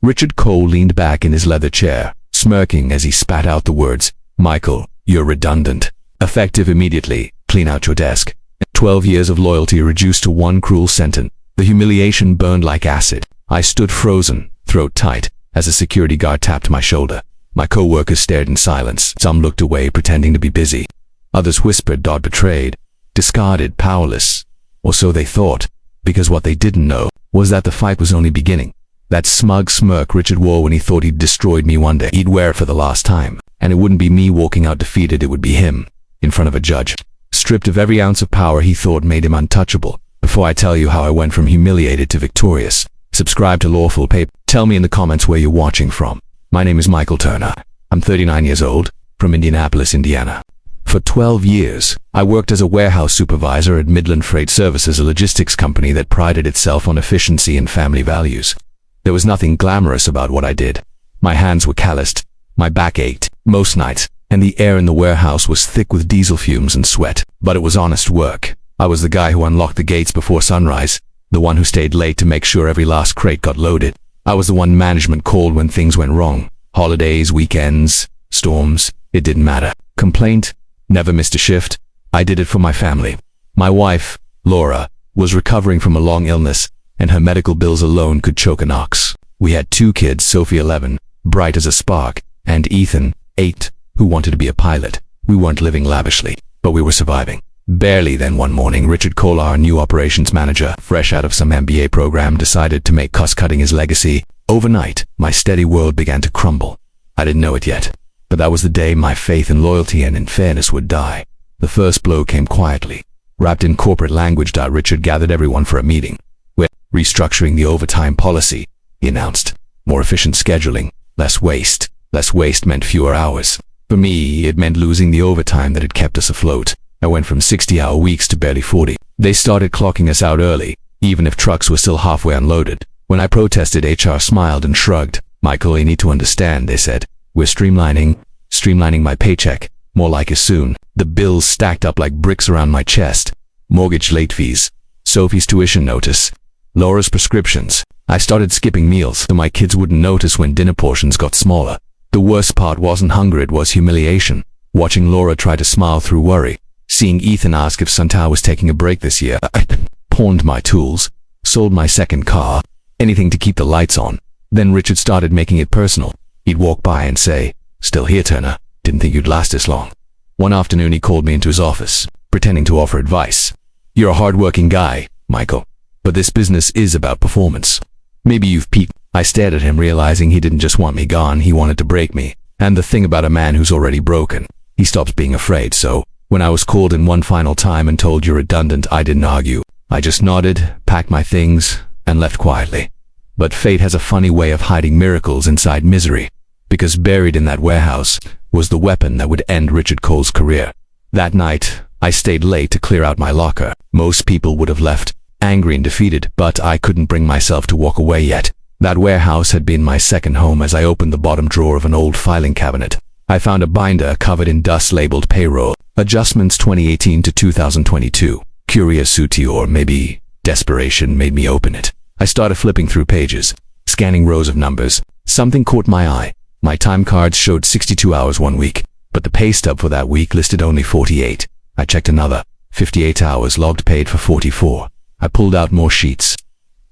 Richard Cole leaned back in his leather chair, smirking as he spat out the words, "Michael, you're redundant. Effective immediately. Clean out your desk." 12 years of loyalty reduced to one cruel sentence. The humiliation burned like acid. I stood frozen, throat tight, as a security guard tapped my shoulder. My coworkers stared in silence. Some looked away, pretending to be busy. Others whispered, "Betrayed, discarded, powerless." Or so they thought, because what they didn't know was that the fight was only beginning. That smug smirk Richard wore when he thought he'd destroyed me one day, he'd wear it for the last time. And it wouldn't be me walking out defeated, it would be him, in front of a judge, stripped of every ounce of power he thought made him untouchable. Before I tell you how I went from humiliated to victorious, subscribe to Lawful Payback. Tell me in the comments where you're watching from. My name is Michael Turner. I'm 39 years old, from Indianapolis, Indiana. For 12 years, I worked as a warehouse supervisor at Midland Freight Services, a logistics company that prided itself on efficiency and family values. There was nothing glamorous about what I did. My hands were calloused, my back ached most nights, and the air in the warehouse was thick with diesel fumes and sweat. But it was honest work. I was the guy who unlocked the gates before sunrise, the one who stayed late to make sure every last crate got loaded. I was the one management called when things went wrong. Holidays, weekends, storms, it didn't matter. Complaint? Never missed a shift. I did it for my family. My wife, Laura, was recovering from a long illness, and her medical bills alone could choke an ox. We had 2 kids, Sophie 11, bright as a spark, and Ethan, 8, who wanted to be a pilot. We weren't living lavishly, but we were surviving. Barely. Then one morning, Richard Cole, our new operations manager, fresh out of some MBA program, decided to make cost-cutting his legacy. Overnight, my steady world began to crumble. I didn't know it yet, but that was the day my faith in loyalty and in fairness would die. The first blow came quietly. Wrapped in corporate language, Richard gathered everyone for a meeting. We're restructuring the overtime policy, he announced. More efficient scheduling, less waste. Less waste meant fewer hours. For me, it meant losing the overtime that had kept us afloat. I went from 60-hour weeks to barely 40. They started clocking us out early, even if trucks were still halfway unloaded. When I protested, HR smiled and shrugged. "Michael, you need to understand," they said. "We're streamlining my paycheck. More like it soon." The bills stacked up like bricks around my chest. Mortgage late fees, Sophie's tuition notice, Laura's prescriptions. I started skipping meals so my kids wouldn't notice when dinner portions got smaller. The worst part wasn't hunger, it was humiliation. Watching Laura try to smile through worry. Seeing Ethan ask if Santal was taking a break this year. I pawned my tools, sold my second car, anything to keep the lights on. Then Richard started making it personal. He'd walk by and say, "Still here, Turner? Didn't think you'd last this long." One afternoon he called me into his office, pretending to offer advice. "You're a hard-working guy, Michael, but this business is about performance. Maybe you've peaked." I stared at him, realizing he didn't just want me gone, he wanted to break me. And the thing about a man who's already broken, he stops being afraid. So when I was called in one final time and told you're redundant, I didn't argue. I just nodded, packed my things, and left quietly. But fate has a funny way of hiding miracles inside misery, because buried in that warehouse was the weapon that would end Richard Cole's career. That night, I stayed late to clear out my locker. Most people would have left, angry and defeated, but I couldn't bring myself to walk away yet. That warehouse had been my second home. As I opened the bottom drawer of an old filing cabinet, I found a binder covered in dust labeled payroll, adjustments 2018 to 2022. Curiosity, or maybe desperation, made me open it. I started flipping through pages, scanning rows of numbers. Something caught my eye. My time cards showed 62 hours one week, but the pay stub for that week listed only 48. I checked another. 58 hours logged, paid for 44. I pulled out more sheets.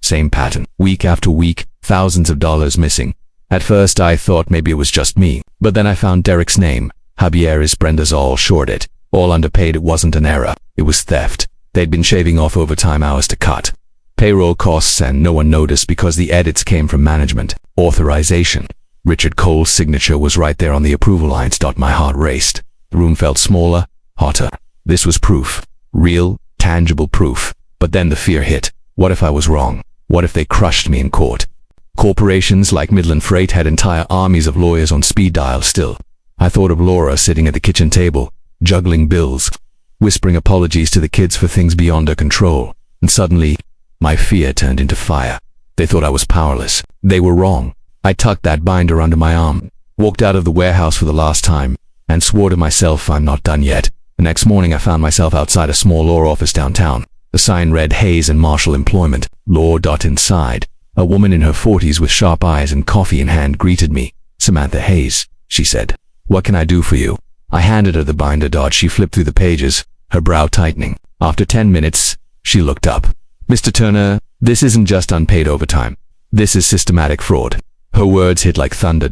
Same pattern. Week after week, thousands of dollars missing. At first I thought maybe it was just me, but then I found Derek's name. Javier is Brenda's all shorted. All underpaid. It wasn't an error. It was theft. They'd been shaving off overtime hours to cut payroll costs, and no one noticed because the edits came from management. Authorization. Richard Cole's signature was right there on the approval lines. My heart raced. The room felt smaller, hotter. This was proof. Real, tangible proof. But then the fear hit. What if I was wrong? What if they crushed me in court? Corporations like Midland Freight had entire armies of lawyers on speed dial still. I thought of Laura sitting at the kitchen table, juggling bills, whispering apologies to the kids for things beyond her control. And suddenly, my fear turned into fire. They thought I was powerless. They were wrong. I tucked that binder under my arm, walked out of the warehouse for the last time, and swore to myself I'm not done yet. The next morning I found myself outside a small law office downtown. The sign read Hayes and Marshall Employment, Law. Inside, A woman in her 40s with sharp eyes and coffee in hand greeted me. "Samantha Hayes," she said. "What can I do for you?" I handed her the binder. She flipped through the pages, her brow tightening. After 10 minutes, she looked up. "Mr. Turner, this isn't just unpaid overtime. This is systematic fraud." Her words hit like thunder.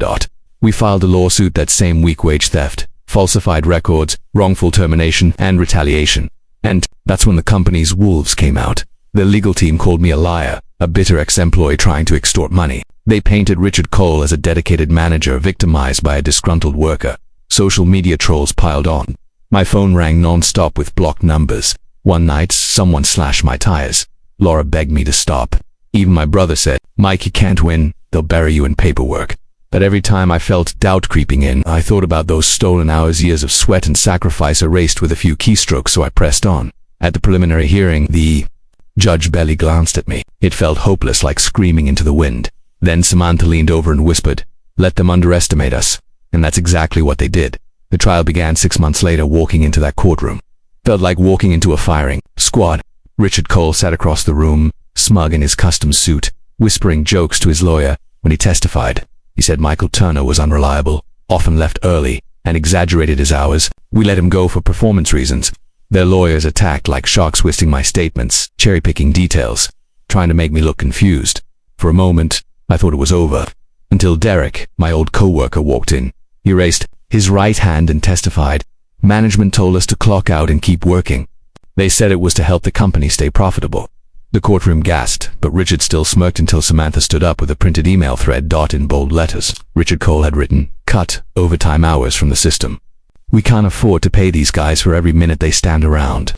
"We filed a lawsuit that same week: wage theft, falsified records, wrongful termination, and retaliation. And that's when the company's wolves came out. The legal team called me a liar, a bitter ex-employee trying to extort money. They painted Richard Cole as a dedicated manager victimized by a disgruntled worker. Social media trolls piled on. My phone rang non-stop with blocked numbers. One night, someone slashed my tires. Laura begged me to stop. Even my brother said, "Mike, you can't win. They'll bury you in paperwork." But every time I felt doubt creeping in, I thought about those stolen hours, years of sweat and sacrifice erased with a few keystrokes, so I pressed on. At the preliminary hearing, the judge barely glanced at me. It felt hopeless, like screaming into the wind. Then Samantha leaned over and whispered, "Let them underestimate us." And that's exactly what they did. The trial began 6 months later. Walking into that courtroom felt like walking into a firing squad. Richard Cole sat across the room, smug in his custom suit, whispering jokes to his lawyer. When he testified, he said Michael Turner was unreliable, often left early, and exaggerated his hours. We let him go for performance reasons. Their lawyers attacked like sharks, twisting my statements, cherry-picking details, trying to make me look confused. For a moment, I thought it was over, until Derek, my old coworker, walked in. He raised his right hand and testified, "Management told us to clock out and keep working. They said it was to help the company stay profitable." The courtroom gasped, but Richard still smirked until Samantha stood up with a printed email thread. In bold letters, Richard Cole had written, "Cut overtime hours from the system. We can't afford to pay these guys for every minute they stand around."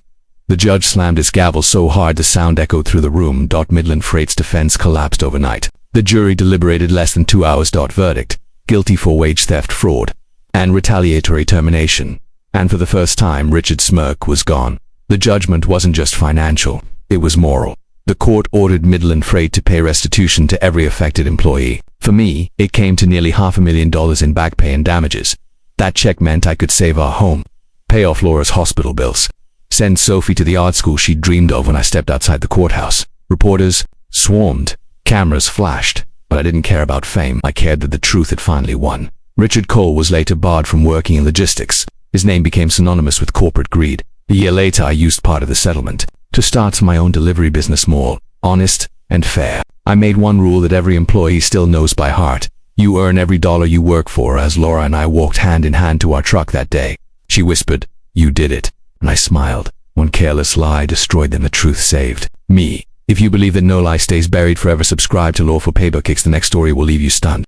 The judge slammed his gavel so hard the sound echoed through the room. Midland Freight's defense collapsed overnight. The jury deliberated less than 2 hours. Verdict: guilty for wage theft, fraud, and retaliatory termination. And for the first time, Richard's smirk was gone. The judgment wasn't just financial, it was moral. The court ordered Midland Freight to pay restitution to every affected employee. For me, it came to nearly $500,000 in back pay and damages. That check meant I could save our home, pay off Laura's hospital bills, send Sophie to the art school she'd dreamed of. When I stepped outside the courthouse, reporters swarmed, cameras flashed, but I didn't care about fame. I cared that the truth had finally won. Richard Cole was later barred from working in logistics. His name became synonymous with corporate greed. A year later, I used part of the settlement to start my own delivery business, more honest and fair. I made one rule that every employee still knows by heart: you earn every dollar you work for. As Laura and I walked hand in hand to our truck that day, she whispered, "You did it." And I smiled. One careless lie destroyed them, the truth saved me. If you believe that no lie stays buried forever, subscribe to Lawful Payback. The next story will leave you stunned.